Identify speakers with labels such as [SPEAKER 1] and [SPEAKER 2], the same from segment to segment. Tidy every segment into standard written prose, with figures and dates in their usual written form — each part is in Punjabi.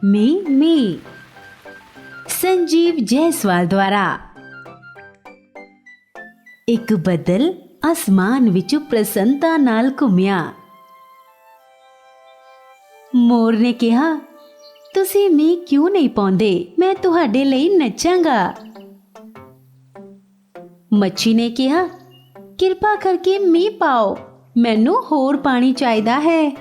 [SPEAKER 1] मी संजीव जायसवाल द्वारा। एक बदल आसमान विच प्रसन्नता नाल घुमिया। मोर ने कहा, तुसी मींह क्यों नहीं पाउंदे? मैं तुहाडे लई नचांगा। मच्छी ने कहा, किरपा करके मींह पाओ, मैनू होर पानी चाहिदा है।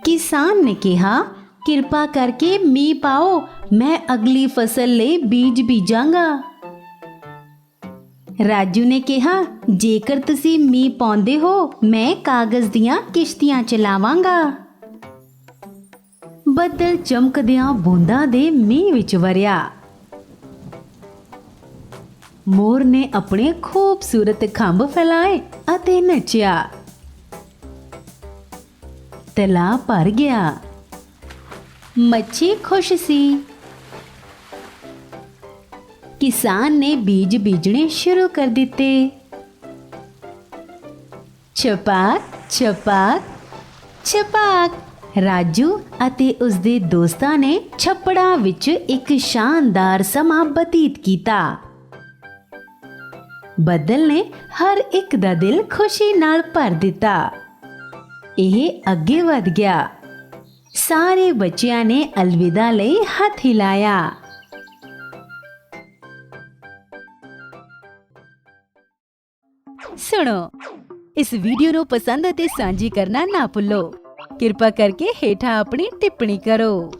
[SPEAKER 1] किसान ने कहा, किरपा करके मींह पाओ, मैं अगली फसल लई बीज बीजांगा। राजू ने कहा, जेकर तुसी मींह पाउंदे हो, मैं कागज दियां किश्तियां चलावांगा। ਬੱਦਲ ਚਮਕਦਿਆਂ ਬੂੰਦਾਂ ਦੇ ਮੀਂਹ ਵਿੱਚ ਵਰਿਆ। ਮੋਰ ਨੇ ਆਪਣੇ ਖੂਬਸੂਰਤ ਖੰਭ ਫੈਲਾਏ ਅਤੇ ਨੱਚਿਆ। ਤਲਾਅ ਭਰ ਗਿਆ। ਮੱਛੀ ਖੁਸ਼ ਸੀ। ਕਿਸਾਨ ਨੇ ਬੀਜ ਬੀਜਣੇ ਸ਼ੁਰੂ ਕਰ ਦਿੱਤੇ। ਛਪਾਕ ਛਪਾਕ ਛਪਾਕ। ਰਾਜੂ ਅਤੇ ਉਸਦੇ ਦੋਸਤਾਂ ਨੇ ਛੱਪੜਾਂ ਵਿੱਚ ਇੱਕ ਸ਼ਾਨਦਾਰ ਸਮਾਂ ਬਤੀਤ ਕੀਤਾ। ਬੱਦਲ ਨੇ ਹਰ ਇੱਕ ਦਾ ਦਿਲ ਖੁਸ਼ੀ ਨਾਲ ਭਰ ਦਿੱਤਾ। ਇਹ ਅੱਗੇ ਵਧ ਗਿਆ। ਸਾਰੇ ਬੱਚਿਆਂ ਨੇ ਅਲਵਿਦਾ ਲਈ ਹੱਥ ਹਿਲਾਇਆ। ਸੁਣੋ, ਇਸ ਵੀਡੀਓ ਨੂੰ ਪਸੰਦ ਅਤੇ ਸਾਂਝੀ ਕਰਨਾ ਨਾ ਭੁੱਲੋ। ਕਿਰਪਾ ਕਰਕੇ ਹੇਠਾਂ ਆਪਣੀ ਟਿੱਪਣੀ ਕਰੋ।